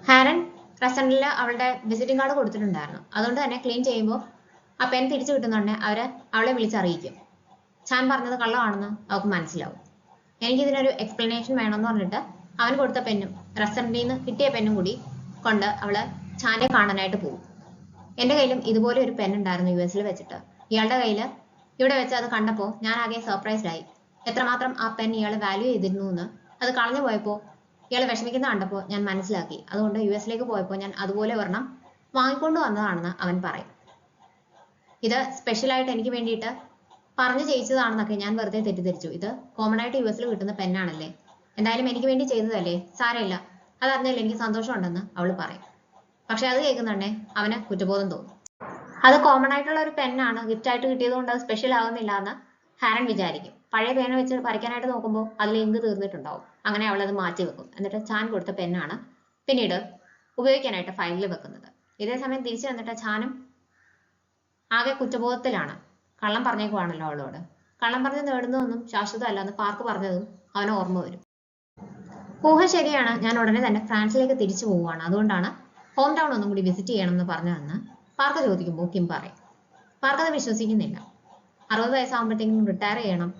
Haran റെസ്റ്റോറൻറ്റിൽ അവളുടെ visiting card കൊടുത്തിട്ടുണ്ടായിരുന്നു. അതുകൊണ്ട് തന്നെ ക്ലീൻ ചെയ്യുമ്പോൾ ആ പെൻ തിരിച്ചു കിട്ടുന്നുണ്ടെ അവളെ വിളിച്ചറിയിക്കും. ചാൻ പറഞ്ഞത് കള്ളമാണെന്ന് അവൾക്ക് മനസ്സിലാവും. എനിക്കിതിനൊരു എക്സ്പ്ലനേഷൻ വേണമെന്ന് പറഞ്ഞിട്ട് അവൻ കൊടുത്ത പെന്നും റെസ്റ്റോറൻറ്റിൽ നിന്ന് കിട്ടിയ പെന്നും കൂടി കൊണ്ട് അവള് ചാനെ കാണാനായിട്ട് പോകും. എൻ്റെ കയ്യിലും ഇതുപോലെ ഒരു പെൻ ഉണ്ടായിരുന്നു US വെച്ചിട്ട്. ഇയാളുടെ കയ്യിൽ ഇവിടെ വെച്ച് അത് കണ്ടപ്പോൾ ഞാൻ ആകെ സർപ്രൈസ്ഡ് ആയി. എത്രമാത്രം ആ പെൻ ഇയാൾ വാല്യൂ ചെയ്തിരുന്നു എന്ന് അത് കളഞ്ഞു പോയപ്പോൾ ഇയാൾ വിഷമിക്കുന്ന കണ്ടപ്പോൾ ഞാൻ മനസ്സിലാക്കി. അതുകൊണ്ട് US പോയപ്പോൾ ഞാൻ അതുപോലെ ഒരെണ്ണം വാങ്ങിക്കൊണ്ട് വന്നതാണെന്ന് അവൻ പറയും. ഇത് സ്പെഷ്യലായിട്ട് എനിക്ക് വേണ്ടിയിട്ട് പറഞ്ഞു ചെയ്യിച്ചതാണെന്നൊക്കെ ഞാൻ വെറുതെ തെറ്റിദ്ധരിച്ചു. ഇത് കോമൺ ആയിട്ട് US കിട്ടുന്ന പെന്നാണല്ലേ, എന്തായാലും എനിക്ക് വേണ്ടി ചെയ്തതല്ലേ, സാരമില്ല, അതറിഞ്ഞാൽ എനിക്ക് സന്തോഷമുണ്ടെന്ന് അവൾ പറയും. പക്ഷെ അത് കേൾക്കുന്നുണ്ടേ അവന് കുറ്റബോധം തോന്നും. അത് കോമൺ ആയിട്ടുള്ള ഒരു പെന്നാണ്, ഗിഫ്റ്റ് ആയിട്ട് കിട്ടിയത് കൊണ്ട് അത് സ്പെഷ്യൽ ആകുന്നില്ല എന്ന് ഹാരൻ വിചാരിക്കും. പഴയ പേന വെച്ച് വരയ്ക്കാനായിട്ട് നോക്കുമ്പോൾ അതിൽ ഇങ്ക് തീർന്നിട്ടുണ്ടാവും. അങ്ങനെ അവൾ അത് മാറ്റി വെക്കും. എന്നിട്ട് ചാൻ കൊടുത്ത പെന്നാണ് പിന്നീട് ഉപയോഗിക്കാനായിട്ട് ഫയലിൽ വെക്കുന്നത്. ഇതേ സമയം തിരിച്ചു വന്നിട്ട് ചാനും ആകെ കുറ്റബോധത്തിലാണ്. കള്ളം പറഞ്ഞേക്കുവാണല്ലോ അവളോട്. കള്ളം പറഞ്ഞ് നേടുന്നതൊന്നും ശാശ്വതമല്ല എന്ന് പാർക്ക് പറഞ്ഞതും അവന് ഓർമ്മ വരും. ഊഹ ശരിയാണ്, ഞാൻ ഉടനെ തന്നെ ഫ്രാൻസിലേക്ക് തിരിച്ചു പോവുകയാണ്, അതുകൊണ്ടാണ് ഹോം ടൗൺ ഒന്നും കൂടി വിസിറ്റ് ചെയ്യണം എന്ന് പറഞ്ഞതെന്ന് പാർക്ക് ചോദിക്കുമ്പോൾ കിം പറയും. പാർക്ക് അത് വിശ്വസിക്കുന്നില്ല. 60 വയസ്സാകുമ്പോഴത്തേക്കും റിട്ടയർ ചെയ്യണം,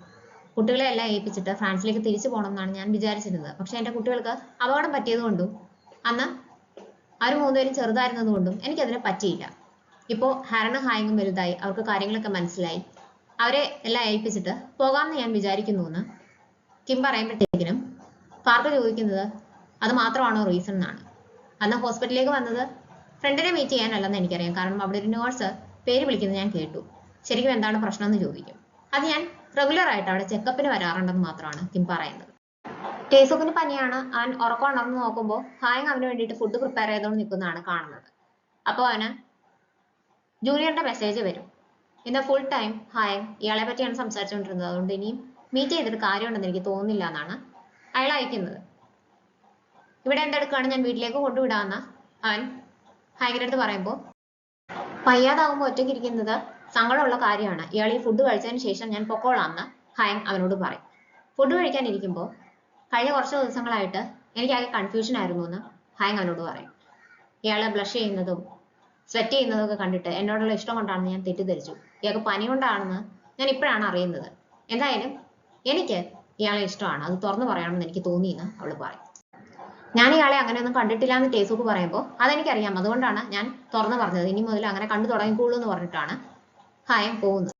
കുട്ടികളെ എല്ലാം ഏൽപ്പിച്ചിട്ട് ഫ്രാൻസിലേക്ക് തിരിച്ചു പോകണം എന്നാണ് ഞാൻ വിചാരിച്ചിരുന്നത്. പക്ഷെ എൻ്റെ കുട്ടികൾക്ക് അപകടം പറ്റിയതുകൊണ്ടും അന്ന് അവർ 3 പേരും ചെറുതായിരുന്നതുകൊണ്ടും എനിക്കതിനെ പറ്റിയില്ല. ഇപ്പോൾ ഹാരനും ഹായങ്ങും വലുതായി, അവർക്ക് കാര്യങ്ങളൊക്കെ മനസ്സിലായി, അവരെ എല്ലാം ഏൽപ്പിച്ചിട്ട് പോകാമെന്ന് ഞാൻ വിചാരിക്കുന്നു എന്ന് കിം പറയുമ്പോഴത്തേക്കിനും പാർക്ക് ചോദിക്കുന്നത് അത് മാത്രമാണോ റീസൺ എന്നാണ്. അന്ന് ഹോസ്പിറ്റലിലേക്ക് വന്നത് ഫ്രണ്ടിനെ മീറ്റ് ചെയ്യാനല്ലെന്ന് എനിക്കറിയാം, കാരണം അവിടെ ഒരു നേഴ്സ് പേര് വിളിക്കുന്നത് ഞാൻ കേട്ടു. ശരിക്കും എന്താണ് പ്രശ്നം എന്ന് ചോദിക്കും. അത് ഞാൻ റെഗുലർ ആയിട്ട് അവിടെ ചെക്കപ്പിന് വരാറുണ്ടെന്ന് മാത്രമാണ് കിം പറയുന്നത്. ടേസുക്കിന് പനിയാണ്. അവൻ ഉറക്കം ഉണർന്ന് നോക്കുമ്പോൾ ഹായങ് അവന് വേണ്ടിയിട്ട് ഫുഡ് പ്രിപ്പയർ ചെയ്തുകൊണ്ട് നിൽക്കുന്നതാണ് കാണുന്നത്. അപ്പോൾ അവന് ജൂനിയറിന്റെ മെസ്സേജ് വരും. ഇന്ന് ഫുൾ ടൈം ഹായങ് ഇയാളെ പറ്റിയാണ് സംസാരിച്ചുകൊണ്ടിരുന്നത്, അതുകൊണ്ട് ഇനിയും മീറ്റ് ചെയ്തിട്ട് കാര്യമുണ്ടെന്ന് എനിക്ക് തോന്നുന്നില്ല എന്നാണ് അയാൾ അയക്കുന്നത്. ഇവിടെ എന്തെടുക്കുകയാണ്, ഞാൻ വീട്ടിലേക്ക് കൊണ്ടുവിടാമെന്ന് അവൻ ഹായങ്ങിന്റെ അടുത്ത് പറയുമ്പോൾ വയ്യാതാകുമ്പോൾ ഒറ്റയ്ക്ക് ഇരിക്കുന്നത് സങ്കടമുള്ള കാര്യമാണ്, ഇയാൾ ഈ ഫുഡ് കഴിച്ചതിന് ശേഷം ഞാൻ പൊക്കോളാമെന്ന് ഹായങ് അവനോട് പറയും. ഫുഡ് കഴിക്കാനിരിക്കുമ്പോൾ കഴിഞ്ഞ കുറച്ച് ദിവസങ്ങളായിട്ട് എനിക്കാകെ കൺഫ്യൂഷൻ ആയിരുന്നു എന്ന് ഹായങ് അവനോട് പറയും. ഇയാളെ ബ്ലഷ് ചെയ്യുന്നതും സ്വെറ്റ് ചെയ്യുന്നതൊക്കെ കണ്ടിട്ട് എന്നോടുള്ള ഇഷ്ടം കൊണ്ടാണെന്ന് ഞാൻ തെറ്റിദ്ധരിച്ചു. ഇയാൾക്ക് പനി കൊണ്ടാണെന്ന് ഞാൻ ഇപ്പോഴാണ് അറിയുന്നത്. എന്തായാലും എനിക്ക് ഇയാളെ ഇഷ്ടമാണ്, അത് തുറന്നു പറയണമെന്ന് എനിക്ക് തോന്നിയെന്ന് അവൾ പറയും. ഞാൻ ഇയാളെ അങ്ങനെയൊന്നും കണ്ടിട്ടില്ല എന്ന് ടേസുക്ക് പറയുമ്പോൾ അതെനിക്കറിയാം, അതുകൊണ്ടാണ് ഞാൻ തുറന്നു പറഞ്ഞത്, ഇനി മുതൽ അങ്ങനെ കണ്ടു തുടങ്ങിക്കോളൂ എന്ന് പറഞ്ഞിട്ടാണ് ഹായം പോകുന്നത്.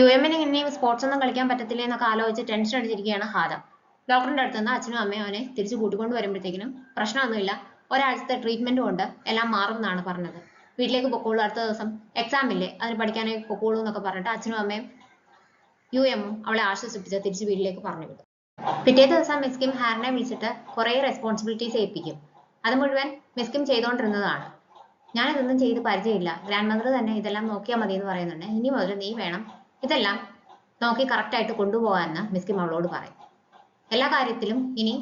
UMന് ഇനിയും സ്പോർട്സ് ഒന്നും കളിക്കാൻ പറ്റത്തില്ല എന്നൊക്കെ ആലോചിച്ച് ടെൻഷൻ അടിച്ചിരിക്കുകയാണ് ഹാദം. ഡോക്ടറിന്റെ അടുത്ത് നിന്ന് അച്ഛനും അമ്മയും അവനെ തിരിച്ചു കൂട്ടിക്കൊണ്ട് വരുമ്പോഴത്തേക്കിനും പ്രശ്നമൊന്നുമില്ല, ഒരാഴ്ചത്തെ ട്രീറ്റ്മെന്റ് കൊണ്ട് എല്ലാം മാറും എന്നാണ് പറഞ്ഞത്. വീട്ടിലേക്ക് പൊക്കോളൂ, അടുത്ത ദിവസം എക്സാം ഇല്ലേ, അതിന് പഠിക്കാനായി പൊക്കോളൂ എന്നൊക്കെ പറഞ്ഞിട്ട് അച്ഛനും അമ്മയും UMഉം അവളെ ആശ്വസിപ്പിച്ച് തിരിച്ച് വീട്ടിലേക്ക് പറഞ്ഞു വിടും. പിറ്റേ ദിവസം മിസ് കിം ഹാരനെ വിളിച്ചിട്ട് കുറേ റെസ്പോൺസിബിലിറ്റീസ് ഏൽപ്പിക്കും. അത് മുഴുവൻ മിസ് കിം ചെയ്തുകൊണ്ടിരുന്നതാണ്. ഞാൻ ഇതൊന്നും ചെയ്ത് പരിചയമില്ല, ഗ്രാൻഡ് മദർ തന്നെ ഇതെല്ലാം നോക്കിയാൽ മതി എന്ന് പറയുന്നുണ്ട്, ഇനി മുതൽ നീ വേണം ഇതെല്ലാം നോക്കി കറക്റ്റായിട്ട് കൊണ്ടുപോകാമെന്ന് മിസ് കിം അവളോട് പറയും. എല്ലാ കാര്യത്തിലും ഇനി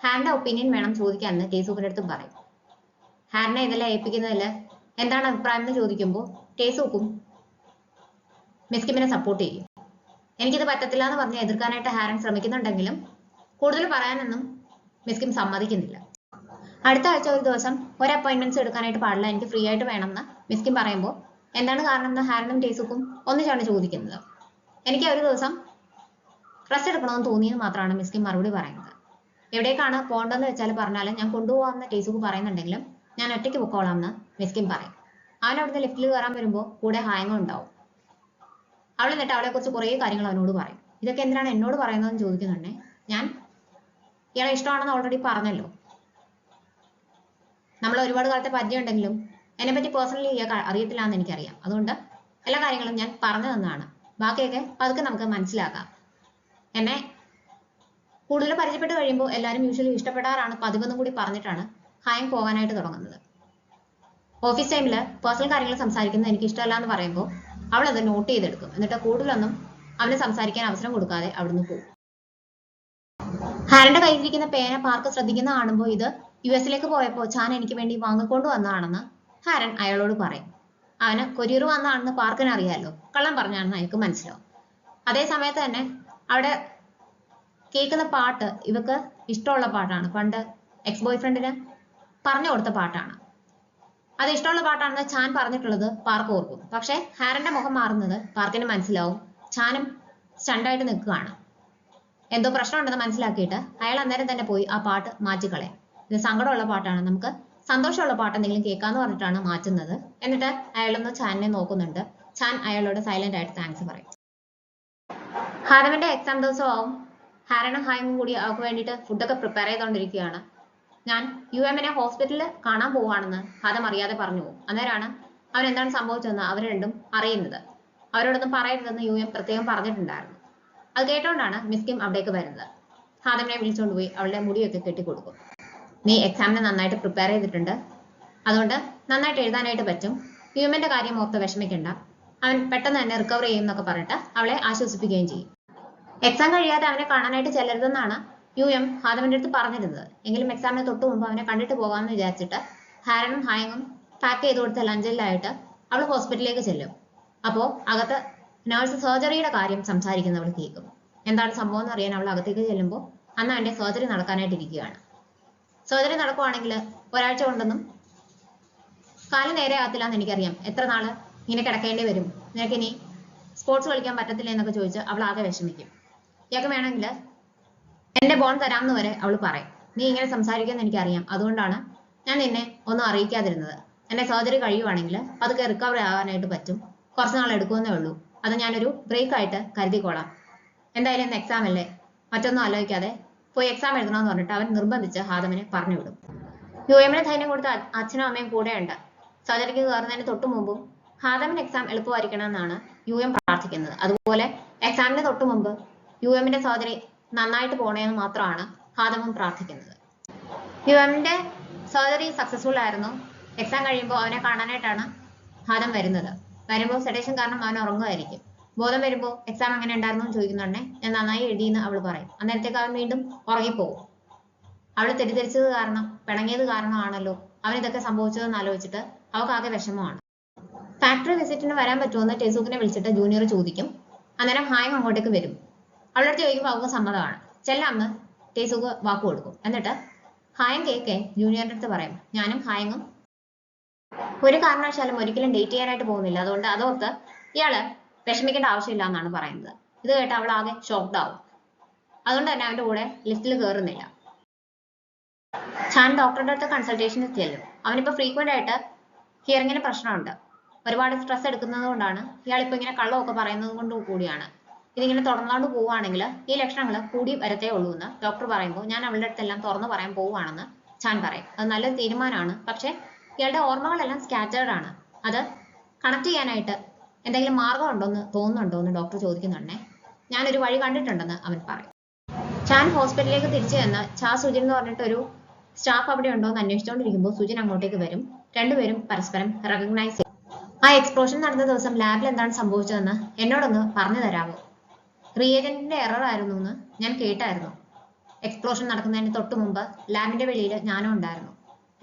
ഹാരന്റെ ഒപ്പീനിയൻ വേണം ചോദിക്കാമെന്ന് ടേസൂക്കിന്റെ അടുത്തും പറയും. ഹാരനെ ഇതെല്ലാം ഏൽപ്പിക്കുന്നതിൽ എന്താണ് അഭിപ്രായം എന്ന് ചോദിക്കുമ്പോൾ ടേസൂക്കും മിസ് കിമ്മിനെ സപ്പോർട്ട് ചെയ്യും. എനിക്കിത് പറ്റത്തില്ല എന്ന് പറഞ്ഞ് എതിർക്കാനായിട്ട് ഹാരൻ ശ്രമിക്കുന്നുണ്ടെങ്കിലും കൂടുതൽ പറയാനൊന്നും മിസ് കിം സമ്മതിക്കുന്നില്ല. അടുത്ത ആഴ്ച ഒരു ദിവസം ഒരു അപ്പോയിന്റ്മെന്റ്സ് എടുക്കാനായിട്ട് പാടില്ല, എനിക്ക് ഫ്രീ ആയിട്ട് വേണമെന്ന് മിസ് കിം പറയുമ്പോൾ എന്താണ് കാരണം എന്ന് ഹാരനും ടേസുക്കും ഒന്നിച്ചാണ് ചോദിക്കുന്നത്. എനിക്ക് ഒരു ദിവസം റെസ്റ്റ് എടുക്കണമെന്ന് തോന്നിയെന്ന് മാത്രമാണ് മിസ് കിം മറുപടി പറയുന്നത്. എവിടേക്കാണ് പോകേണ്ടതെന്ന് വെച്ചാൽ പറഞ്ഞാലും ഞാൻ കൊണ്ടുപോകാമെന്ന് ടേസുക്ക് പറയുന്നുണ്ടെങ്കിലും ഞാൻ ഒറ്റയ്ക്ക് പൊക്കോളാമെന്ന് മിസ് കിം പറയും. അവൻ അവിടുന്ന് ലിഫ്റ്റിൽ കയറാൻ വരുമ്പോൾ കൂടെ ഹായങ്ങും ഉണ്ടാവും. അവൾ എന്നിട്ട് അവളെ കുറിച്ച് കുറേ കാര്യങ്ങൾ അവനോട് പറയും. ഇതൊക്കെ എന്തിനാണ് എന്നോട് പറയുന്നതെന്ന് ചോദിക്കുന്നുണ്ടേ, ഞാൻ ഇയാളെ ഇഷ്ടമാണെന്ന് ഓൾറെഡി പറഞ്ഞല്ലോ, നമ്മൾ ഒരുപാട് കാലത്തെ പരിചയം ഉണ്ടെങ്കിലും എന്നെപ്പറ്റി പേഴ്സണലി ഇയാൾക്ക് അറിയത്തില്ല എന്ന് എനിക്കറിയാം, അതുകൊണ്ട് എല്ലാ കാര്യങ്ങളും ഞാൻ പറഞ്ഞു തന്നതാണ്, ബാക്കിയൊക്കെ പതുക്കെ നമുക്ക് മനസ്സിലാക്കാം. എന്നെ കൂടുതൽ പരിചയപ്പെട്ട് കഴിയുമ്പോൾ എല്ലാവരും യൂഷ്വലി ഇഷ്ടപ്പെടാറാണ് പതിവെന്നും കൂടി പറഞ്ഞിട്ടാണ് ഹായങ് പോകാനായിട്ട് തുടങ്ങുന്നത്. ഓഫീസ് ടൈമിൽ പേഴ്സണൽ കാര്യങ്ങൾ സംസാരിക്കുന്നത് എനിക്ക് ഇഷ്ടമല്ല എന്ന് പറയുമ്പോൾ അവൾ അത് നോട്ട് ചെയ്തെടുക്കും. എന്നിട്ട് കൂടുതലൊന്നും അവന് സംസാരിക്കാൻ അവസരം കൊടുക്കാതെ അവിടുന്ന് പോകും. ഹാരന്റെ കയ്യിലിരിക്കുന്ന പേന പാർക്ക് ശ്രദ്ധിക്കുന്ന കാണുമ്പോൾ ഇത് US പോയപ്പോൾ ചാൻ എനിക്ക് വേണ്ടി വാങ്ങിക്കൊണ്ട് വന്നതാണെന്ന് ഹാരൻ അയാളോട് പറയും. അവന് കൊരിയർ വന്നതാണെന്ന് പാർക്കിന് അറിയാലോ, കള്ളം പറഞ്ഞാണെന്ന് അയാൾക്ക് മനസ്സിലാവും. അതേ സമയത്ത് തന്നെ അവിടെ കേൾക്കുന്ന പാട്ട് ഇവക്ക് ഇഷ്ടമുള്ള പാട്ടാണ്. പണ്ട് എക്സ് ബോയ് ഫ്രണ്ടിന് പറഞ്ഞു കൊടുത്ത പാട്ടാണ്. അത് ഇഷ്ടമുള്ള പാട്ടാണെന്ന് ചാൻ പറഞ്ഞിട്ടുള്ളത് പാർക്ക് ഓർക്കും. പക്ഷെ ഹാരന്റെ മുഖം മാറുന്നത് പാർക്കിന് മനസ്സിലാവും. ചാനും സ്റ്റണ്ടായിട്ട് നിൽക്കുകയാണ്. എന്തോ പ്രശ്നമുണ്ടെന്ന് മനസ്സിലാക്കിയിട്ട് അയാൾ അന്നേരം തന്നെ പോയി ആ പാട്ട് മാറ്റിക്കളയാം. ഇത് സങ്കടമുള്ള പാട്ടാണ്, നമുക്ക് സന്തോഷമുള്ള പാട്ട് എന്തെങ്കിലും കേൾക്കാന്ന് പറഞ്ഞിട്ടാണ് മാറ്റുന്നത്. എന്നിട്ട് അയാളൊന്ന് ചാനിനെ നോക്കുന്നുണ്ട്. ചാൻ അയാളോട് സൈലന്റ് ആയിട്ട് താങ്ക്സ് പറയും. ഹാരമിന്റെ എക്സാം ദിവസമാവും. ഹാരനും ഹായും കൂടി അവർക്ക് വേണ്ടിയിട്ട് ഫുഡൊക്കെ പ്രിപ്പയർ ചെയ്തുകൊണ്ടിരിക്കുകയാണ്. ഞാൻ UMനെ ഹോസ്പിറ്റലിൽ കാണാൻ പോവാണെന്ന് ഹാദം അറിയാതെ പറഞ്ഞു പോകും. അന്നേരമാണ് അവൻ എന്താണ് സംഭവിച്ചതെന്ന് അവർ രണ്ടും അറിയുന്നത്. അവരോടൊന്നും പറയരുതെന്ന് UM പ്രത്യേകം പറഞ്ഞിട്ടുണ്ടായിരുന്നു. അത് കേട്ടോണ്ടാണ് മിസ് കിം അവിടേക്ക് വരുന്നത്. ഹാദമിനെ വിളിച്ചുകൊണ്ട് പോയി അവളുടെ മുടിയൊക്കെ കെട്ടിക്കൊടുക്കും. നീ എക്സാമിന് നന്നായിട്ട് പ്രിപ്പയർ ചെയ്തിട്ടുണ്ട്, അതുകൊണ്ട് നന്നായിട്ട് എഴുതാനായിട്ട് പറ്റും. UMന്റെ കാര്യം ഓർത്ത് വിഷമിക്കണ്ട, അവൻ പെട്ടെന്ന് തന്നെ റിക്കവർ ചെയ്യും എന്നൊക്കെ പറഞ്ഞിട്ട് അവളെ ആശ്വസിപ്പിക്കുകയും ചെയ്യും. എക്സാം കഴിയാതെ അവനെ കാണാനായിട്ട് ചെല്ലരുതെന്നാണ് UM ഹാദമിന്റെ അടുത്ത് പറഞ്ഞിരുന്നത്. എങ്കിലും എക്സാമിന് തൊട്ട് മുമ്പ് അവനെ കണ്ടിട്ട് പോകാമെന്ന് വിചാരിച്ചിട്ട് ഹാരനും ഹായങ്ങും പാക്ക് ചെയ്ത് കൊടുത്ത ലഞ്ചിലായിട്ട് അവൾ ഹോസ്പിറ്റലിലേക്ക് ചെല്ലും. അപ്പോൾ അകത്ത് നേഴ്സ് സർജറിയുടെ കാര്യം സംസാരിക്കുന്നവൾ കേൾക്കും. എന്താണ് സംഭവം എന്ന് അറിയാൻ അവൾ അകത്തേക്ക് ചെല്ലുമ്പോൾ അന്ന് അവന്റെ സർജറി നടക്കാനായിട്ടിരിക്കുകയാണ്. സർജറി നടക്കുവാണെങ്കിൽ ഒരാഴ്ച കൊണ്ടൊന്നും കാല് നേരെ ആകത്തില്ല എന്ന് എനിക്കറിയാം. എത്ര നാള് ഇങ്ങനെ കിടക്കേണ്ടി വരും, നിനക്കിനി സ്പോർട്സ് കളിക്കാൻ പറ്റത്തില്ല എന്നൊക്കെ ചോദിച്ച് അവൾ ആകെ വിഷമിക്കും. ഇയാൾക്ക് വേണമെങ്കിൽ എന്റെ ബോൺ തരാമെന്ന് വരെ അവൾ പറയും. നീ ഇങ്ങനെ സംസാരിക്കുമെന്ന് എനിക്കറിയാം, അതുകൊണ്ടാണ് ഞാൻ നിന്നെ ഒന്നും അറിയിക്കാതിരുന്നത്. എന്റെ സർജറി കഴിയുവാണെങ്കിൽ അതൊക്കെ റിക്കവർ ആകാനായിട്ട് പറ്റും, കുറച്ച് നാൾ എടുക്കുമെന്നേ ഉള്ളൂ. അത് ഞാനൊരു ബ്രേക്ക് ആയിട്ട് കരുതിക്കോളാം. എന്തായാലും ഇന്ന് എക്സാം അല്ലേ, മറ്റൊന്നും ആലോചിക്കാതെ പോയി എക്സാം എഴുതണമെന്ന് പറഞ്ഞിട്ട് അവൻ നിർബന്ധിച്ച് ഹാദമിനെ പറഞ്ഞു വിടും. UMനെ ധൈര്യം കൊടുത്ത അച്ഛനും അമ്മയും കൂടെയുണ്ട്. സർജറിക്ക് കയറുന്നതിന് തൊട്ട് മുമ്പും ഹാദമിന് എക്സാം എളുപ്പമായിരിക്കണമെന്നാണ് UM പ്രാർത്ഥിക്കുന്നത്. അതുപോലെ എക്സാമിന് തൊട്ട് മുമ്പ് UMന്റെ സർജറി നന്നായിട്ട് പോണേന്ന് മാത്രമാണ് ഹാദമും പ്രാർത്ഥിക്കുന്നത്. UMന്റെ സർജറി സക്സസ്ഫുൾ ആയിരുന്നു. എക്സാം കഴിയുമ്പോൾ അവനെ കാണാനായിട്ടാണ് ഹാദം വരുന്നത്. വരുമ്പോൾ സെഡേഷൻ കാരണം അവൻ ഉറങ്ങുമായിരിക്കും. ബോധം വരുമ്പോൾ എക്സാം എങ്ങനെ ഉണ്ടായിരുന്നു എന്ന് ചോദിക്കുന്നുണ്ടേ ഞാൻ നന്നായി എഴുതിയെന്ന് അവൾ പറയും. അന്നേരത്തേക്ക് അവൻ വീണ്ടും ഉറങ്ങിപ്പോവും. അവൾ തെറ്റിദ്ധരിച്ചത് കാരണം, പിണങ്ങിയത് കാരണമാണല്ലോ അവൻ ഇതൊക്കെ സംഭവിച്ചതെന്ന് ആലോചിച്ചിട്ട് അവൾക്ക് ആകെ വിഷമമാണ്. ഫാക്ടറി വിസിറ്റിന് വരാൻ പറ്റുമെന്ന് ടെസൂക്കിനെ വിളിച്ചിട്ട് ജൂനിയർ ചോദിക്കും. അന്നേരം ഹായം അങ്ങോട്ടേക്ക് വരും. അവളുടെ അടുത്ത് ചോദിക്കുമ്പോൾ അവൾക്ക് സമ്മതമാണ്. ചെല്ലാമെന്ന് ടെസൂക്ക് വാക്ക് കൊടുക്കും. എന്നിട്ട് ഹായം കേക്കെ ജൂനിയറിന്റെ അടുത്ത് പറയും, ഞാനും ഹായങ്ങും ഒരു കാരണവശാലും ഒരിക്കലും ഡേറ്റ് ചെയ്യാനായിട്ട് പോകുന്നില്ല, അതുകൊണ്ട് അതോർത്ത് ഇയാള് വിഷമിക്കേണ്ട ആവശ്യമില്ല എന്നാണ് പറയുന്നത്. ഇത് കേട്ട് അവൾ ആകെ ഷോക്ക്ഡ് ആവും. അതുകൊണ്ട് തന്നെ അവന്റെ കൂടെ ലിസ്റ്റിൽ കയറുന്നില്ല. ചാൻ ഡോക്ടറുടെ അടുത്ത് കൺസൾട്ടേഷന് ചെല്ലും. അവനിപ്പോ ഫ്രീക്വന്റ് ആയിട്ട് ഹിയറിങ്ങിന് പ്രശ്നമുണ്ട്. ഒരുപാട് സ്ട്രെസ് എടുക്കുന്നത് കൊണ്ടാണ് ഇയാളിപ്പോ ഇങ്ങനെ കള്ളമൊക്കെ പറയുന്നത് കൊണ്ട് കൂടിയാണ്. ഇതിങ്ങനെ തുടർന്നുകൊണ്ട് പോവുകയാണെങ്കിൽ ഈ ലക്ഷണങ്ങൾ കൂടി വരത്തേ ഉള്ളൂ എന്ന് ഡോക്ടർ പറയുമ്പോൾ ഞാൻ അവളുടെ അടുത്തെല്ലാം തുറന്നു പറയാൻ പോവുകയാണെന്ന് ചാൻ പറയും. അത് നല്ലൊരു തീരുമാനമാണ്. പക്ഷെ ഇയാളുടെ ഓർമ്മകളെല്ലാം സ്കാറ്റേർഡ് ആണ്. അത് കണക്ട് ചെയ്യാനായിട്ട് എന്തെങ്കിലും മാർഗം ഉണ്ടോന്ന് തോന്നുന്നുണ്ടോ എന്ന് ഡോക്ടർ ചോദിക്കുന്നുണ്ടേ. ഞാനൊരു വഴി കണ്ടിട്ടുണ്ടെന്ന് അവൻ പറയും. ചാൻ ഹോസ്പിറ്റലിലേക്ക് തിരിച്ചു ചെന്ന് ചാ സുജിൻ എന്ന് പറഞ്ഞിട്ടൊരു സ്റ്റാഫ് അവിടെ ഉണ്ടോ എന്ന് അന്വേഷിച്ചുകൊണ്ടിരിക്കുമ്പോൾ സുജിൻ അങ്ങോട്ടേക്ക് വരും. രണ്ടുപേരും പരസ്പരം റെക്കഗ്നൈസ് ചെയ്യും. ആ എക്സ്പ്ലോഷൻ നടന്ന ദിവസം ലാബിൽ എന്താണ് സംഭവിച്ചതെന്ന് എന്നോടൊന്ന് പറഞ്ഞു തരാമോ? റിയേജന്റിന്റെ എറർ ആയിരുന്നു എന്ന് ഞാൻ കേട്ടായിരുന്നു. എക്സ്പ്ലോഷൻ നടക്കുന്നതിന് തൊട്ട് മുമ്പ് ലാബിന്റെ വെളിയിൽ ഞാനും ഉണ്ടായിരുന്നു.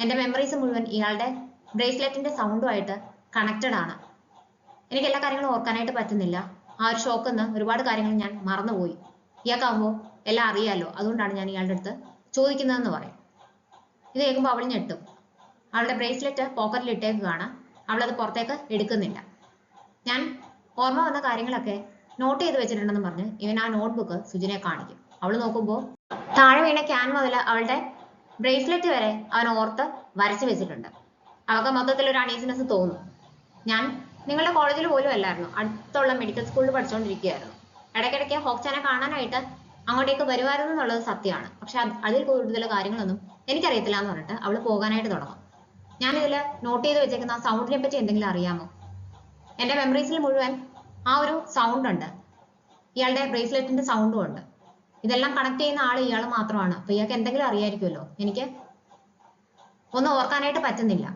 എന്റെ മെമ്മറീസ് മുഴുവൻ ഇയാളുടെ ബ്രേസ്ലെറ്റിന്റെ സൗണ്ടുമായിട്ട് കണക്റ്റഡ് ആണ്. എനിക്ക് എല്ലാ കാര്യങ്ങളും ഓർക്കാനായിട്ട് പറ്റുന്നില്ല. ആ ഒരു ഷോക്കിൽ നിന്ന് ഒരുപാട് കാര്യങ്ങൾ ഞാൻ മറന്നുപോയി. ഇയാൾക്കാവുമ്പോൾ എല്ലാം അറിയാലോ, അതുകൊണ്ടാണ് ഞാൻ ഇയാളുടെ അടുത്ത് ചോദിക്കുന്നതെന്ന് പറയും. ഇത് കേൾക്കുമ്പോൾ അവൾ ഞെട്ടും. അവളുടെ ബ്രേസ്ലെറ്റ് പോക്കറ്റിൽ ഇട്ടേക്ക് കാണാം. അവളത് പുറത്തേക്ക് എടുക്കുന്നില്ല. ഞാൻ ഓർമ്മ വന്ന കാര്യങ്ങളൊക്കെ നോട്ട് ചെയ്ത് വെച്ചിട്ടുണ്ടെന്ന് പറഞ്ഞ് ഇവൻ ആ നോട്ട്ബുക്ക് സുജിനെ കാണിക്കും. അവൾ നോക്കുമ്പോൾ താഴെ വീണ ക്യാൻ മുതൽ അവളുടെ ബ്രേസ്ലെറ്റ് വരെ അവൻ ഓർത്ത് വരച്ചു വെച്ചിട്ടുണ്ട്. അവൾക്ക് മൊത്തത്തിൽ ഒരു അണീസിനെസ് തോന്നും. ഞാൻ നിങ്ങളുടെ കോളേജിൽ പോലും അല്ലായിരുന്നു, അടുത്തുള്ള മെഡിക്കൽ സ്കൂളിൽ പഠിച്ചുകൊണ്ടിരിക്കുകയായിരുന്നു. ഇടയ്ക്കിടയ്ക്ക് ഹോക്ചാനെ കാണാനായിട്ട് അങ്ങോട്ടേക്ക് വരുമായിരുന്നു എന്നുള്ളത് സത്യമാണ്. പക്ഷെ അതിൽ കൂടുതൽ കാര്യങ്ങളൊന്നും എനിക്കറിയത്തില്ല എന്ന് പറഞ്ഞിട്ട് അവൾ പോകാനായിട്ട് തുടങ്ങും. ഞാനിതിൽ നോട്ട് ചെയ്ത് വെച്ചേക്കുന്ന ആ സൗണ്ടിനെ പറ്റി എന്തെങ്കിലും അറിയാമോ? എൻ്റെ മെമ്മറീസിൽ മുഴുവൻ ആ ഒരു സൗണ്ട് ഉണ്ട്, ഇയാളുടെ ബ്രേസ്ലെറ്റിന്റെ സൗണ്ടും ഉണ്ട്. ഇതെല്ലാം കണക്ട് ചെയ്യുന്ന ആൾ ഇയാൾ മാത്രമാണ്. അപ്പൊ ഇയാൾക്ക് എന്തെങ്കിലും അറിയായിരിക്കുമല്ലോ. എനിക്ക് ഒന്നും ഓർക്കാനായിട്ട് പറ്റുന്നില്ല.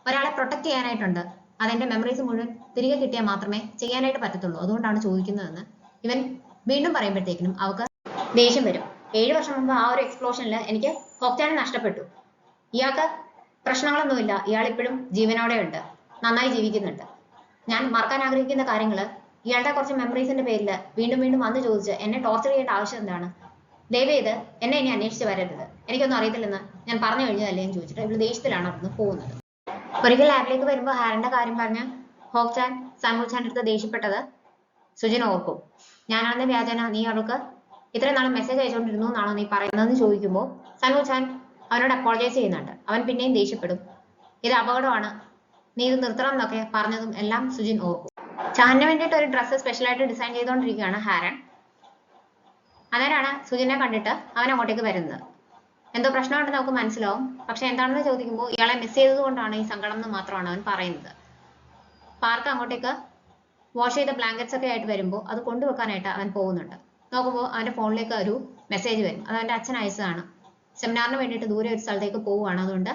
ഒരാളെ പ്രൊട്ടക്ട് ചെയ്യാനായിട്ടുണ്ട്, അതെന്റെ മെമ്മറീസ് മുഴുവൻ തിരികെ കിട്ടിയാൽ മാത്രമേ ചെയ്യാനായിട്ട് പറ്റത്തുള്ളൂ, അതുകൊണ്ടാണ് ചോദിക്കുന്നതെന്ന് ഇവൻ വീണ്ടും പറയുമ്പോഴത്തേക്കിനും അവൾക്ക് ദേഷ്യം വരും. 7 വർഷം മുമ്പ് ആ ഒരു എക്സ്പ്ലോഷനിൽ എനിക്ക് ഹോക്ചാനെ നഷ്ടപ്പെട്ടു. ഇയാൾക്ക് പ്രശ്നങ്ങളൊന്നുമില്ല, ഇയാൾ ഇപ്പോഴും ജീവനോടെ ഉണ്ട്, നന്നായി ജീവിക്കുന്നുണ്ട്. ഞാൻ മറക്കാൻ ആഗ്രഹിക്കുന്ന കാര്യങ്ങൾ ഇയാളുടെ കുറച്ച് മെമ്മറീസിന്റെ പേരിൽ വീണ്ടും വീണ്ടും വന്ന് ചോദിച്ച് എന്നെ ടോർച്ചർ ചെയ്യേണ്ട ആവശ്യം എന്താണ്? ദയവേത് എന്നെ ഇനി അന്വേഷിച്ച് വരരുത്, എനിക്കൊന്നും അറിയത്തില്ലെന്ന് ഞാൻ പറഞ്ഞു കഴിഞ്ഞതല്ലേ എന്ന് ചോദിച്ചിട്ട് ഇവള് ദേഷ്യത്തിലാണ് അവിടുന്ന് പോകുന്നത്. ഒരിക്കൽ ലാബിലേക്ക് വരുമ്പോൾ ഹാരന്റെ കാര്യം പറഞ്ഞ് ഹോക്ചാൻ സാമുചാന്റെ അടുത്ത് ദേഷ്യപ്പെട്ടത് സുജിൻ ഓർക്കും. ഞാനാണെന്ന് വ്യാജന നീ അവൾക്ക് ഇത്രയും നാളും മെസ്സേജ് അയച്ചുകൊണ്ടിരുന്നു എന്നാണോ നീ പറയുന്നതെന്ന് ചോദിക്കുമ്പോൾ സാമുചാൻ അവനോട് അപ്പോളജൈസ് ചെയ്യുന്നുണ്ട്. അവൻ പിന്നെയും ദേഷ്യപ്പെടും. ഇത് അപകടമാണ്, നീ ഇത് നിർത്തണം എന്നൊക്കെ പറഞ്ഞതും എല്ലാം സുജിൻ ഓർക്കും. ചാനിന് വേണ്ടിയിട്ട് ഒരു ഡ്രസ്സ് സ്പെഷ്യലായിട്ട് ഡിസൈൻ ചെയ്തുകൊണ്ടിരിക്കുകയാണ് ഹാരൻ. അന്നേരമാണ് സുജിനെ കണ്ടിട്ട് അവൻ അങ്ങോട്ടേക്ക് വരുന്നത്. എന്തോ പ്രശ്നമുണ്ടെന്ന് നമുക്ക് മനസ്സിലാവും. പക്ഷെ എന്താണെന്ന് ചോദിക്കുമ്പോൾ ഇയാളെ മിസ് ചെയ്തത് കൊണ്ടാണ് ഈ സങ്കടം എന്ന് മാത്രമാണ് അവൻ പറയുന്നത്. പാർക്ക് അങ്ങോട്ടേക്ക് വാഷ് ചെയ്ത ബ്ലാങ്കറ്റ്സ് ഒക്കെ ആയിട്ട് വരുമ്പോൾ അത് കൊണ്ടുവെക്കാനായിട്ട് അവൻ പോകുന്നുണ്ട്. നോക്കുമ്പോൾ അവന്റെ ഫോണിലേക്ക് ഒരു മെസ്സേജ് വരും. അത് അവന്റെ അച്ഛൻ അയച്ചതാണ്. സെമിനാറിന് വേണ്ടിയിട്ട് ദൂരെ ഒരു സ്ഥലത്തേക്ക് പോവുകയാണ്, അതുകൊണ്ട്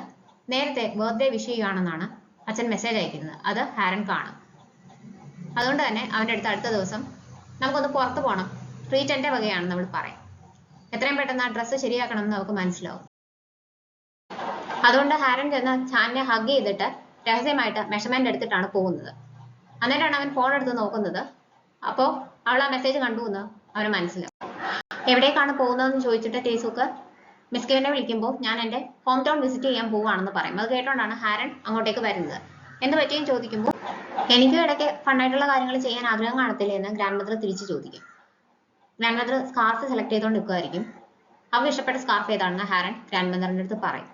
നേരത്തെ ബർത്ത്ഡേ വിഷ് ചെയ്യുകയാണെന്നാണ് അച്ഛൻ മെസ്സേജ് അയക്കുന്നത്. അത് ഹാരൻ കാണും. അതുകൊണ്ട് തന്നെ അവൻ്റെ അടുത്ത് അടുത്ത ദിവസം നമുക്കൊന്ന് പുറത്ത് പോകണം, ട്രീറ്റ് എൻ്റെ വകയാണെന്ന് നമ്മൾ പറയും. എത്രയും പെട്ടെന്ന് ആ ഡ്രസ്സ് ശരിയാക്കണം എന്ന് നമുക്ക് മനസ്സിലാവും. അതുകൊണ്ട് ഹാരൻ ചെന്ന് ചാനിനെ ഹഗ് ചെയ്തിട്ട് രഹസ്യമായിട്ട് മെഷർമെന്റ് എടുത്തിട്ടാണ് പോകുന്നത്. അന്നേരമാണ് അവൻ ഫോൺ എടുത്ത് നോക്കുന്നത്. അപ്പോൾ അവൾ ആ മെസ്സേജ് കണ്ടു എന്ന് അവന് മനസ്സിലാവും. എവിടേക്കാണ് പോകുന്നതെന്ന് ചോദിച്ചിട്ട് ടേസൂക്ക് മിസ് കെവിനെ വിളിക്കുമ്പോൾ ഞാൻ എൻ്റെ ഹോം ടൗൺ വിസിറ്റ് ചെയ്യാൻ പോവുകയാണെന്ന് പറയും. അത് കേട്ടോണ്ടാണ് ഹാരൻ അങ്ങോട്ടേക്ക് വരുന്നത്. എന്ത് പറ്റിയെന്ന് ചോദിക്കുമ്പോൾ എനിക്കും ഇടയ്ക്ക് ഫണ്ണായിട്ടുള്ള കാര്യങ്ങൾ ചെയ്യാൻ ആഗ്രഹം കാണത്തില്ലേ എന്ന് ഗ്രാൻഡ് മദർ തിരിച്ചു ചോദിക്കും. ഗ്രാൻഡ് മദർ സ്കാർഫ് സെലക്ട് ചെയ്തുകൊണ്ട് നിൽക്കുമായിരിക്കും. അവർക്ക് ഇഷ്ടപ്പെട്ട സ്കാർഫ് ഏതാണെന്ന് ഹാരൻ ഗ്രാൻഡ് മദറിൻ്റെ അടുത്ത് പറയും.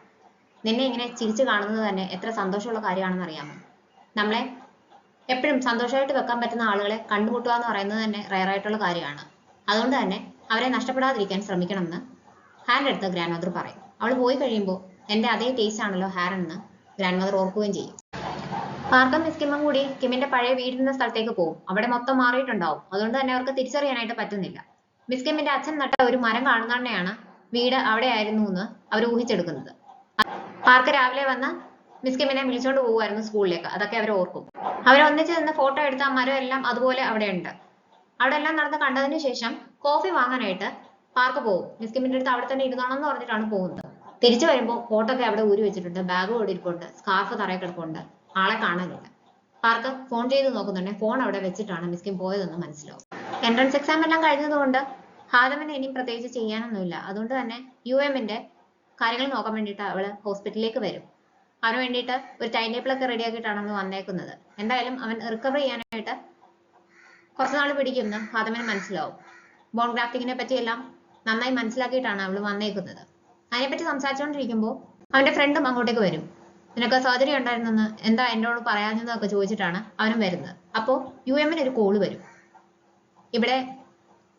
നിന്നെ ഇങ്ങനെ ചിരിച്ചു കാണുന്നത് തന്നെ എത്ര സന്തോഷമുള്ള കാര്യമാണെന്ന് അറിയാമോ? നമ്മളെ എപ്പോഴും സന്തോഷമായിട്ട് വെക്കാൻ പറ്റുന്ന ആളുകളെ കണ്ടുമുട്ടുക എന്ന് പറയുന്നത് തന്നെ റയറായിട്ടുള്ള കാര്യമാണ്. അതുകൊണ്ട് തന്നെ അവരെ നഷ്ടപ്പെടാതിരിക്കാൻ ശ്രമിക്കണമെന്ന് ഹാരൻ്റെ അടുത്ത് ഗ്രാൻഡ് മദർ പറയും. അവൾ പോയി കഴിയുമ്പോൾ എൻ്റെ അതേ ടേസ്റ്റ് ആണല്ലോ ഹാരൻ എന്ന് ഗ്രാൻഡ് മദർ ഓർക്കുകയും ചെയ്യും. പാർക്കും മിസ് കിമ്മും കൂടി കിമ്മിന്റെ പഴയ വീടിരുന്ന സ്ഥലത്തേക്ക് പോകും. അവിടെ മൊത്തം മാറിയിട്ടുണ്ടാവും. അതുകൊണ്ട് തന്നെ അവർക്ക് തിരിച്ചറിയാനായിട്ട് പറ്റുന്നില്ല. മിസ് കിമ്മിന്റെ അച്ഛൻ നട്ട ഒരു മരം കാണുന്നതന്നെയാണ് വീട് അവിടെ ആയിരുന്നു എന്ന് അവർ ഊഹിച്ചെടുക്കുന്നത്. പാർക്ക് രാവിലെ വന്ന് മിസ് കിമ്മിനെ വിളിച്ചോണ്ട് പോകുമായിരുന്നു സ്കൂളിലേക്ക്. അതൊക്കെ അവർ ഓർക്കും. അവരൊന്നിച്ച് നിന്ന് ഫോട്ടോ എടുത്ത ആ മരം എല്ലാം അതുപോലെ അവിടെ ഉണ്ട്. അവിടെ എല്ലാം നടന്ന് കണ്ടതിന് ശേഷം കോഫി വാങ്ങാനായിട്ട് പാർക്ക് പോകും. മിസ് കിമ്മിന്റെ അടുത്ത് അവിടെ തന്നെ ഇരുന്നോണം എന്ന് പറഞ്ഞിട്ടാണ് പോകുന്നത്. തിരിച്ചു വരുമ്പോൾ കോട്ടൊക്കെ അവിടെ ഊരി വെച്ചിട്ടുണ്ട്, ബാഗ് അവിടെ ഇരിപ്പുണ്ട്, സ്കാർഫ് തറയിൽ കിടപ്പുണ്ട്, ആളെ കാണാനില്ല. പാർക്ക് ഫോൺ ചെയ്ത് നോക്കുന്നുണ്ട്. ഫോൺ അവിടെ വെച്ചിട്ടാണ് മിസ് കിം പോയതെന്ന് മനസ്സിലാവും. എൻട്രൻസ് എക്സാം എല്ലാം കഴിഞ്ഞതുകൊണ്ട് ഹാദമിന് ഇനിയും പ്രത്യേകിച്ച് ചെയ്യാനൊന്നുമില്ല. അതുകൊണ്ട് തന്നെ UMന്റെ കാര്യങ്ങൾ നോക്കാൻ വേണ്ടിയിട്ട് അവള് ഹോസ്പിറ്റലിലേക്ക് വരും. അവന് വേണ്ടിയിട്ട് ഒരു ടൈം ടേബിൾ ഒക്കെ റെഡിയാക്കിയിട്ടാണ് അവന് വന്നേക്കുന്നത്. എന്തായാലും അവൻ റിക്കവർ ചെയ്യാനായിട്ട് കുറച്ച് നാൾ പിടിക്കുമെന്ന് ഹാദമിന് മനസ്സിലാവും. ബോൺ ഗ്രാഫ്റ്റിങ്ങിനെ പറ്റിയെല്ലാം നന്നായി മനസ്സിലാക്കിയിട്ടാണ് അവൾ വന്നേക്കുന്നത്. അതിനെപ്പറ്റി സംസാരിച്ചുകൊണ്ടിരിക്കുമ്പോൾ അവന്റെ ഫ്രണ്ടും അങ്ങോട്ടേക്ക് വരും. നിനക്ക് സർജറി ഉണ്ടായിരുന്നെന്ന് എന്താ എന്നോട് പറയാഞ്ഞെന്നൊക്കെ ചോദിച്ചിട്ടാണ് അവനും വരുന്നത്. അപ്പോൾ UMന് ഒരു കോള് വരും. ഇവിടെ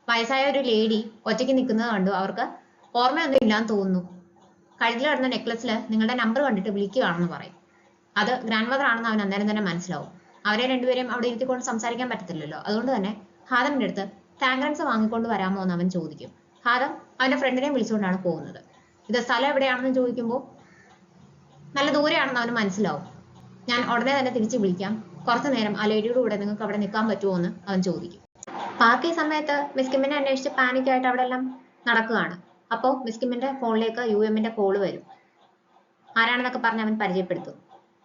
വയസ്സായ ഒരു ലേഡി ഒറ്റയ്ക്ക് നിൽക്കുന്നത് കണ്ടു. അവർക്ക് ഓർമ്മയൊന്നും ഇല്ലാന്ന് തോന്നുന്നു. കഴുത്തിൽ കിടന്ന നെക്ലസിൽ നിങ്ങളുടെ നമ്പർ കണ്ടിട്ട് വിളിക്കുകയാണെന്ന് പറയും. അത് ഗ്രാൻഡ് മദർ ആണെന്ന് അവൻ അന്നേരം തന്നെ മനസ്സിലാവും. അവരെ രണ്ടുപേരെയും അവിടെ ഇരുത്തിക്കൊണ്ട് സംസാരിക്കാൻ പറ്റത്തില്ലല്ലോ. അതുകൊണ്ട് തന്നെ ഹാദമിന്റെ അടുത്ത് ടാങ്കറൻസ് വാങ്ങിക്കൊണ്ട് വരാമോ എന്ന് അവൻ ചോദിക്കും. ഹാദം അവന്റെ ഫ്രണ്ടിനെയും വിളിച്ചുകൊണ്ടാണ് പോകുന്നത്. ഇത് സ്ഥലം എവിടെയാണെന്ന് ചോദിക്കുമ്പോൾ നല്ല ദൂരെയാണെന്ന് അവന് മനസ്സിലാവും. ഞാൻ ഉടനെ തന്നെ തിരിച്ച് വിളിക്കാം, കുറച്ചു നേരം ആ ലേഡിയുടെ കൂടെ നിങ്ങൾക്ക് അവിടെ നിൽക്കാൻ പറ്റുമോ എന്ന് അവൻ ചോദിക്കും. പാർക്ക് ഈ സമയത്ത് മിസ് കിമ്മിനെ അന്വേഷിച്ച് പാനിക്കായിട്ട് അവിടെ എല്ലാം നടക്കുകയാണ്. അപ്പോൾ മിസ് കിമ്മിന്റെ ഫോണിലേക്ക് UMന്റെ കോള് വരും. ആരാണെന്നൊക്കെ പറഞ്ഞ് അവൻ പരിചയപ്പെടുത്തും.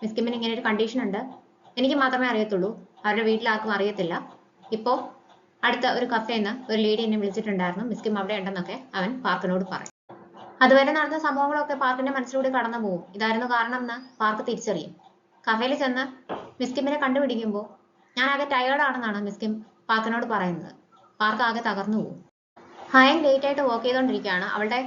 മിസ് കിമ്മിന് ഇങ്ങനെ ഒരു കണ്ടീഷൻ ഉണ്ട്, എനിക്ക് മാത്രമേ അറിയത്തുള്ളൂ, അവരുടെ വീട്ടിലാർക്കും അറിയത്തില്ല. ഇപ്പോൾ അടുത്ത ഒരു കഫേന്ന് ഒരു ലേഡി എന്നെ വിളിച്ചിട്ടുണ്ടായിരുന്നു, മിസ് കിം അവിടെ ഉണ്ടെന്നൊക്കെ അവൻ പാർക്കിനോട് പറയും. അതുവരെ നടന്ന സംഭവങ്ങളൊക്കെ പാർക്കിന്റെ മനസ്സിലൂടെ കടന്നു പോകും. ഇതായിരുന്നു കാരണം എന്ന് പാർക്ക് തിരിച്ചറിയും. കഫേയിൽ ചെന്ന് മിസ് കിമ്മിനെ കണ്ടുപിടിക്കുമ്പോൾ ഞാൻ ആകെ ടയേർഡാണെന്നാണ് മിസ് കിം പാർക്കിനോട് പറയുന്നത്. പാർക്ക് ആകെ തകർന്നു പോകും. ഹായൻ ലേറ്റ് ആയിട്ട് വർക്ക് ചെയ്തുകൊണ്ടിരിക്കുകയാണ്. അവളുടെ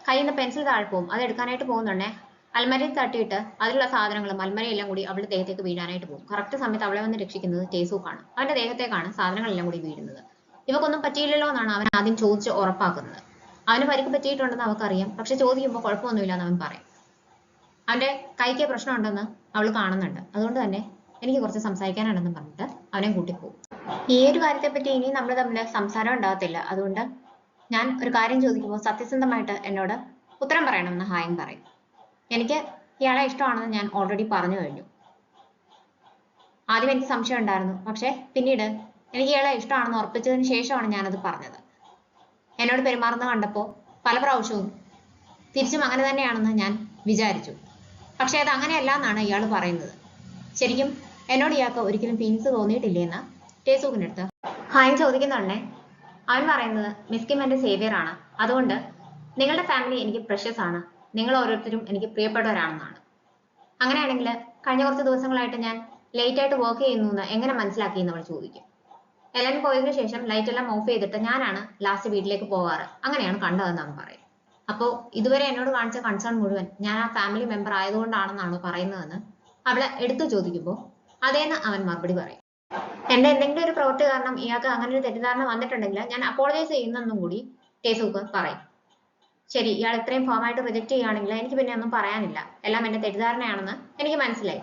കയ്യിൽ നിന്ന് പെൻസിൽ താഴെ പോകും. അത് എടുക്കാനായിട്ട് പോകുന്നുണ്ടേ അൽമരയിൽ തട്ടിയിട്ട് അതിലുള്ള സാധനങ്ങളും അൽമരയെല്ലാം കൂടി അവളുടെ ദേഹത്തേക്ക് വീഴാനായിട്ട് പോകും. കറക്റ്റ് സമയത്ത് അവളെ വന്ന് രക്ഷിക്കുന്നത് ടേസൂക്കാണ്. അവന്റെ ദേഹത്തേക്കാണ് സാധനങ്ങളെല്ലാം കൂടി വീഴുന്നത്. ഇവക്കൊന്നും പറ്റിയില്ലല്ലോ എന്നാണ് അവൻ ആദ്യം ചോദിച്ച് ഉറപ്പാക്കുന്നത്. അവന് പരിക്ക് പറ്റിയിട്ടുണ്ടെന്ന് അവൾക്കറിയാം. പക്ഷെ ചോദിക്കുമ്പോൾ കുഴപ്പമൊന്നുമില്ല എന്ന് അവൻ പറയും. അവന്റെ കൈക്ക് പ്രശ്നമുണ്ടെന്ന് അവൾ കാണുന്നുണ്ട്. അതുകൊണ്ട് തന്നെ എനിക്ക് കുറച്ച് സംസാരിക്കാനുണ്ടെന്ന് പറഞ്ഞിട്ട് അവനെ കൂട്ടിപ്പോകും. ഈ ഒരു കാര്യത്തെപ്പറ്റി ഇനി നമ്മൾ തമ്മിൽ സംസാരം ഉണ്ടാകത്തില്ല. അതുകൊണ്ട് ഞാൻ ഒരു കാര്യം ചോദിക്കുമ്പോൾ സത്യസന്ധമായിട്ട് എന്നോട് ഉത്തരം പറയണമെന്ന് ഹായൻ പറയും. എനിക്ക് ഇയാളെ ഇഷ്ടമാണെന്ന് ഞാൻ ഓൾറെഡി പറഞ്ഞു കഴിഞ്ഞു. ആദ്യം എനിക്ക് സംശയം ഉണ്ടായിരുന്നു, പക്ഷെ പിന്നീട് എനിക്ക് ഇയാളെ ഇഷ്ടമാണെന്ന് ഉറപ്പിച്ചതിന് ശേഷമാണ് ഞാനത് പറഞ്ഞത്. എന്നോട് പെരുമാറുന്ന കണ്ടപ്പോൾ പല പ്രാവശ്യവും തിരിച്ചും അങ്ങനെ തന്നെയാണെന്ന് ഞാൻ വിചാരിച്ചു. പക്ഷെ അത് അങ്ങനെയല്ല എന്നാണ് ഇയാൾ പറയുന്നത്. ശരിക്കും എന്നോട് ഇയാൾക്ക് ഒരിക്കലും ഫീലിങ്സ് തോന്നിയിട്ടില്ലേ എന്ന് ടേസൂക്കിൻ്റെ അടുത്ത് ഹായൻ ചോദിക്കുന്നുണ്ടേ. അവൻ പറയുന്നത് മിസ് കിം എൻ്റെ സേവിയർ ആണ്, അതുകൊണ്ട് നിങ്ങളുടെ ഫാമിലി എനിക്ക് പ്രഷ്യസ് ആണ്, നിങ്ങൾ ഓരോരുത്തരും എനിക്ക് പ്രിയപ്പെട്ടവരാണെന്നാണ്. അങ്ങനെയാണെങ്കിൽ കഴിഞ്ഞ കുറച്ച് ദിവസങ്ങളായിട്ട് ഞാൻ ലേറ്റ് ആയിട്ട് വർക്ക് ചെയ്യുന്നു എന്ന് എങ്ങനെ മനസ്സിലാക്കി എന്ന് അവൾ ചോദിക്കും. എല്ലാവരും പോയതിനു ശേഷം ലൈറ്റ് എല്ലാം ഓഫ് ചെയ്തിട്ട് ഞാനാണ് ലാസ്റ്റ് വീട്ടിലേക്ക് പോകാറ്, അങ്ങനെയാണ് കണ്ടതെന്ന് അവൻ പറയും. അപ്പോൾ ഇതുവരെ എന്നോട് കാണിച്ച കൺസേൺ മുഴുവൻ ഞാൻ ആ ഫാമിലി മെമ്പർ ആയതുകൊണ്ടാണെന്നാണ് പറയുന്നതെന്ന് അവളെ എടുത്തു ചോദിക്കുമ്പോൾ അതേന്ന് അവൻ മറുപടി പറയും. എന്റെ എന്തെങ്കിലും ഒരു പ്രവൃത്തി കാരണം ഇയാൾക്ക് അങ്ങനെ ഒരു തെറ്റിദ്ധാരണ വന്നിട്ടുണ്ടെങ്കിൽ ഞാൻ അപ്പോളജൈസ് ചെയ്യുന്നെന്നും കൂടി ടേസൂക്ക് പറയും. ശരി, ഇയാൾ ഇത്രയും ഫോമായിട്ട് റിജക്ട് ചെയ്യുകയാണെങ്കിൽ എനിക്ക് പിന്നെ ഒന്നും പറയാനില്ല, എല്ലാം എന്റെ തെറ്റിദ്ധാരണയാണെന്ന് എനിക്ക് മനസ്സിലായി.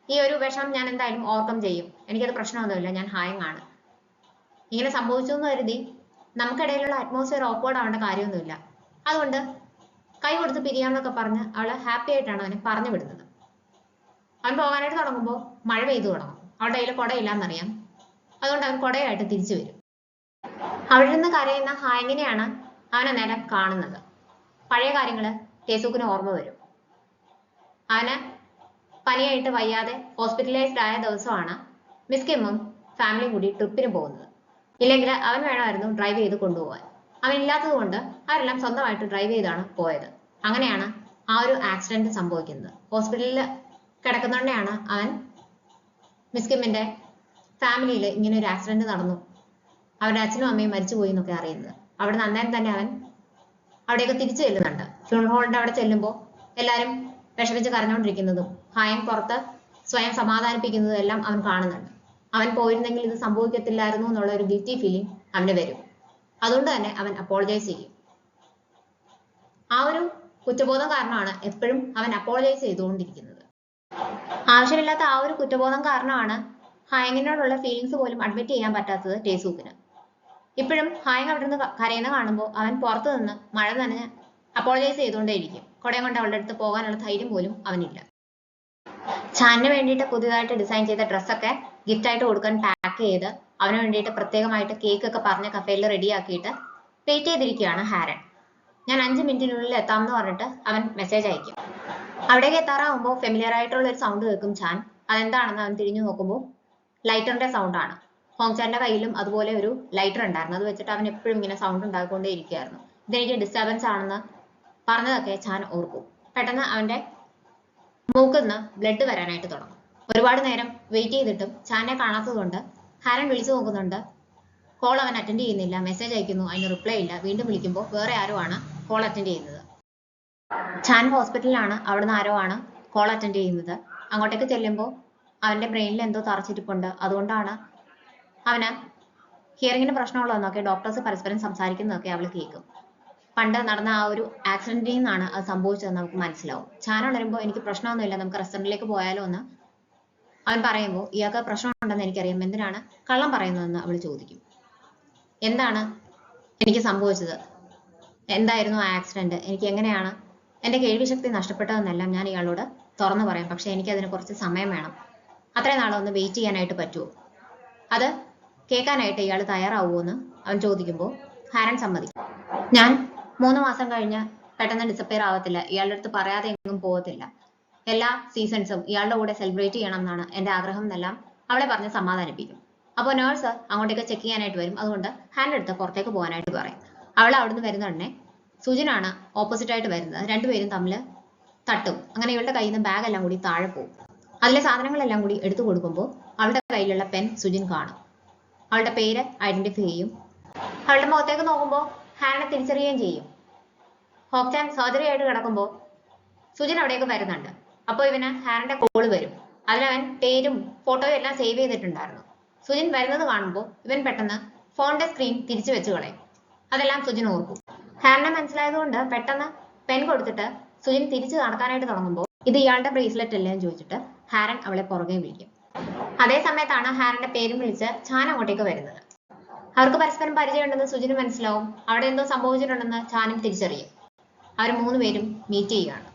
ഈ ഒരു വിഷമം ഞാൻ എന്തായാലും ഓവർകം ചെയ്യും, എനിക്കത് പ്രശ്നമൊന്നുമില്ല, ഞാൻ ഹായങ്ങാണ്. ഇങ്ങനെ സംഭവിച്ചു എന്ന് കരുതി നമുക്കിടയിലുള്ള അറ്റ്മോസ്ഫിയർ ഓക്വേർഡ് ആവേണ്ട കാര്യമൊന്നുമില്ല. അതുകൊണ്ട് കൈ കൊടുത്ത് പിരിയാമെന്നൊക്കെ പറഞ്ഞ് അവള് ഹാപ്പി ആയിട്ടാണ് അവനെ പറഞ്ഞു വിടുന്നത്. അവൻ പോകാനായിട്ട് തുടങ്ങുമ്പോൾ മഴ പെയ്തു തുടങ്ങും. അവളുടെ കയ്യിൽ കുടയില്ലാന്നറിയാം, അതുകൊണ്ട് അവൻ കുടയായിട്ട് തിരിച്ചു വരും. അവിടെ നിന്ന് കരയുന്ന ഹായങ്ങിനെയാണ് അവൻ അന്നേരം കാണുന്നത്. പഴയ കാര്യങ്ങള് ടേസൂക്കിന് ഓർമ്മ വരും. അവന് പനിയായിട്ട് വയ്യാതെ ഹോസ്പിറ്റലൈസ്ഡ് ആയ ദിവസമാണ് മിസ് കിമ്മും ഫാമിലിയും കൂടി ട്രിപ്പിന് പോകുന്നത്. ഇല്ലെങ്കിൽ അവൻ വേണമായിരുന്നു ഡ്രൈവ് ചെയ്ത് കൊണ്ടുപോകാൻ. അവൻ ഇല്ലാത്തത് കൊണ്ട് അവരെല്ലാം സ്വന്തമായിട്ട് ഡ്രൈവ് ചെയ്താണ് പോയത്. അങ്ങനെയാണ് ആ ഒരു ആക്സിഡന്റ് സംഭവിക്കുന്നത്. ഹോസ്പിറ്റലിൽ കിടക്കുന്നതുകൊണ്ടാണ് അവൻ മിസ് കിമ്മിന്റെ ഫാമിലിയിൽ ഇങ്ങനെ ഒരു ആക്സിഡന്റ് നടന്നു, അവരുടെ അച്ഛനും അമ്മയും മരിച്ചുപോയി എന്നൊക്കെ അറിയുന്നത്. അവിടെ നന്നായി തന്നെ അവൻ അവിടെയൊക്കെ തിരിച്ചു ചെല്ലുന്നുണ്ട്. ഫ്യൂണറൽ ഹോളിന്റെ അവിടെ ചെല്ലുമ്പോൾ എല്ലാവരും വിഷമിച്ച് കരഞ്ഞുകൊണ്ടിരിക്കുന്നതും ഹായം പുറത്ത് സ്വയം സമാധാനിപ്പിക്കുന്നതും എല്ലാം അവൻ കാണുന്നുണ്ട്. അവൻ പോയിരുന്നെങ്കിൽ ഇത് സംഭവിക്കത്തില്ലായിരുന്നു എന്നുള്ള ഒരു ഗിൽറ്റി ഫീലിംഗ് അവന് വരും. അതുകൊണ്ട് തന്നെ അവൻ അപ്പോളജൈസ് ചെയ്യും. ആ ഒരു കുറ്റബോധം കാരണമാണ് എപ്പോഴും അവൻ അപ്പോളജൈസ് ചെയ്തുകൊണ്ടിരിക്കുന്നത്. ആവശ്യമില്ലാത്ത ആ ഒരു കുറ്റബോധം കാരണമാണ് ഹായങ്ങിനോടുള്ള ഫീലിങ്സ് പോലും അഡ്മിറ്റ് ചെയ്യാൻ പറ്റാത്തത് ടേസൂക്കിന്. ഇപ്പോഴും ഹായങ് അവിടെ നിന്ന് കരയുന്ന കാണുമ്പോൾ അവൻ പുറത്തു നിന്ന് മഴ നനഞ്ഞ് അപ്പോളജൈസ് ചെയ്തുകൊണ്ടേയിരിക്കും. കുടയും കൊണ്ട് അവളുടെ അടുത്ത് പോകാനുള്ള ധൈര്യം പോലും അവനില്ല. ചാനിന് വേണ്ടിയിട്ട് പുതിയതായിട്ട് ഡിസൈൻ ചെയ്ത ഡ്രസ്സൊക്കെ ഗിഫ്റ്റ് ആയിട്ട് കൊടുക്കാൻ പാക്ക് ചെയ്ത് അവന് വേണ്ടിയിട്ട് പ്രത്യേകമായിട്ട് കേക്ക് ഒക്കെ പറഞ്ഞ കഫേയിൽ റെഡിയാക്കിയിട്ട് വെയിറ്റ് ചെയ്തിരിക്കുകയാണ് ഹാരൻ. ഞാൻ 5 മിനിറ്റിനുള്ളിൽ എത്താമെന്ന് പറഞ്ഞിട്ട് അവൻ മെസ്സേജ് അയക്കും. അവിടേക്ക് എത്താറാവുമ്പോൾ ഫെമിലിയർ ആയിട്ടുള്ള ഒരു സൗണ്ട് കേൾക്കും ചാൻ. അതെന്താണെന്ന് അവൻ തിരിഞ്ഞു നോക്കുമ്പോൾ ലൈറ്ററിന്റെ സൗണ്ട് ആണ്. ഹോങ്ചാന്റെ കയ്യിലും അതുപോലെ ഒരു ലൈറ്റർ ഉണ്ടായിരുന്നു. അത് വെച്ചിട്ട് അവൻ എപ്പോഴും ഇങ്ങനെ സൗണ്ട് ഉണ്ടാക്കിക്കൊണ്ടേ ഇരിക്കുകയായിരുന്നു. ഇതെനിക്ക് ഡിസ്റ്റർബൻസ് ആണെന്ന് പറഞ്ഞതൊക്കെ ചാൻ ഓർക്കും. പെട്ടെന്ന് അവന്റെ മൂക്കിൽ നിന്ന് ബ്ലഡ് വരാനായിട്ട് തുടങ്ങും. ഒരുപാട് നേരം വെയിറ്റ് ചെയ്തിട്ടും ചാനെ കാണാത്തത് കൊണ്ട് ഹാരൻ വിളിച്ചു നോക്കുന്നുണ്ട്. കോൾ അവൻ അറ്റൻഡ് ചെയ്യുന്നില്ല. മെസ്സേജ് അയക്കുന്നു, അതിന് റിപ്ലൈ ഇല്ല. വീണ്ടും വിളിക്കുമ്പോൾ വേറെ ആരോ ആണ് കോൾ അറ്റൻഡ് ചെയ്യുന്നത്. ചാൻ ഹോസ്പിറ്റലിലാണ്, അവിടുന്ന് ആരോ ആണ് കോൾ അറ്റൻഡ് ചെയ്യുന്നത്. അങ്ങോട്ടേക്ക് ചെല്ലുമ്പോൾ അവന്റെ ബ്രെയിനിൽ എന്തോ തറച്ചിരിപ്പുണ്ട്. അതുകൊണ്ടാണ് അവന് ഹിയറിങ്ങിന് പ്രശ്നമുള്ളതെന്നൊക്കെ ഡോക്ടേഴ്സ് പരസ്പരം സംസാരിക്കുന്നതൊക്കെ അവൾ കേൾക്കും. പണ്ട് നടന്ന ആ ഒരു ആക്സിഡന്റിൽ നിന്നാണ് അത് സംഭവിച്ചതെന്ന് നമുക്ക് മനസ്സിലാവും. ചാൻ ഉണരുമ്പോൾ എനിക്ക് പ്രശ്നമൊന്നുമില്ല, നമുക്ക് റെസ്റ്റോറന്റിലേക്ക് പോയാലോ എന്ന് അവൻ പറയുമ്പോൾ ഇയാൾക്ക് പ്രശ്നമുണ്ടെന്ന് എനിക്കറിയാം, എന്തിനാണ് കള്ളം പറയുന്നതെന്ന് അവൾ ചോദിക്കും. എന്താണ് എനിക്ക് സംഭവിച്ചത്, എന്തായിരുന്നു ആ ആക്സിഡന്റ്, എനിക്ക് എങ്ങനെയാണ് എൻ്റെ കേൾവിശക്തി നഷ്ടപ്പെട്ടതെന്നെല്ലാം ഞാൻ ഇയാളോട് തുറന്നു പറയാം. പക്ഷെ എനിക്ക് അതിന് കുറച്ച് സമയം വേണം, അത്രയും നാളെ ഒന്ന് വെയിറ്റ് ചെയ്യാനായിട്ട് പറ്റുമോ, അത് കേൾക്കാനായിട്ട് ഇയാൾ തയ്യാറാവുമോ എന്ന് അവൻ ചോദിക്കുമ്പോൾ ഹാരൻ സമ്മതിക്കും. ഞാൻ 3 മാസം കഴിഞ്ഞ് പെട്ടെന്ന് ഡിസപ്പിയർ ആവത്തില്ല, ഇയാളുടെ അടുത്ത് പറയാതെ എങ്ങും പോകത്തില്ല, എല്ലാ സീസൺസും ഇയാളുടെ കൂടെ സെലിബ്രേറ്റ് ചെയ്യണം എന്നാണ് എൻ്റെ ആഗ്രഹം എന്നെല്ലാം അവളെ പറഞ്ഞ് സമാധാനിപ്പിക്കും. അപ്പോൾ നേഴ്സ് അങ്ങോട്ടേക്ക് ചെക്ക് ചെയ്യാനായിട്ട് വരും. അതുകൊണ്ട് ഹാൻഡ് എടുത്ത് പുറത്തേക്ക് പോകാനായിട്ട് പറയും. അവൾ അവിടുന്ന് വരുന്ന ഉടനെ സുജിനാണ് ഓപ്പോസിറ്റ് ആയിട്ട് വരുന്നത്. രണ്ടുപേരും തമ്മിൽ തട്ടും. അങ്ങനെ ഇവളുടെ കയ്യിൽ നിന്ന് ബാഗ് എല്ലാം കൂടി താഴെ പോകും. അതിലെ സാധനങ്ങളെല്ലാം കൂടി എടുത്തു കൊടുക്കുമ്പോൾ അവളുടെ കയ്യിലുള്ള പെൻ സുജിൻ കാണും. അവളുടെ പേര് ഐഡന്റിഫൈ ചെയ്യും. അവളുടെ മുഖത്തേക്ക് നോക്കുമ്പോൾ ഹാനെ തിരിച്ചറിയുകയും ചെയ്യും. ഹോക്ചാൻ സർജറി ആയിട്ട് കിടക്കുമ്പോൾ സുജിൻ അവിടേക്ക് വരുന്നുണ്ട്. അപ്പോൾ ഇവന് ഹാരന്റെ കോള് വരും. അതിലവൻ പേരും ഫോട്ടോയും എല്ലാം സേവ് ചെയ്തിട്ടുണ്ടായിരുന്നു. സുജിൻ വരുന്നത് കാണുമ്പോൾ ഇവൻ പെട്ടെന്ന് ഫോണിന്റെ സ്ക്രീൻ തിരിച്ചു വെച്ച് കളയും. അതെല്ലാം സുജിൻ ഓർക്കും. ഹാരനെ മനസ്സിലായതുകൊണ്ട് പെട്ടെന്ന് പെൻ കൊടുത്തിട്ട് സുജിൻ തിരിച്ചു നടക്കാനായിട്ട് തുടങ്ങുമ്പോൾ ഇത് ഇയാളുടെ ബ്രേസ്ലെറ്റ് അല്ലേ എന്ന് ചോദിച്ചിട്ട് ഹാരൻ അവളെ പുറകെ വിളിക്കും. അതേ സമയത്താണ് ഹാരന്റെ പേരും വിളിച്ച് ചാൻ അങ്ങോട്ടേക്ക് വരുന്നത്. അവർക്ക് പരസ്പരം പരിചയമുണ്ടെന്ന് സുജിന് മനസ്സിലാവും. അവിടെ എന്തോ സംഭവിച്ചിട്ടുണ്ടെന്ന് ചാനും തിരിച്ചറിയും. അവർ 3 പേരും മീറ്റ് ചെയ്യുകയാണ്.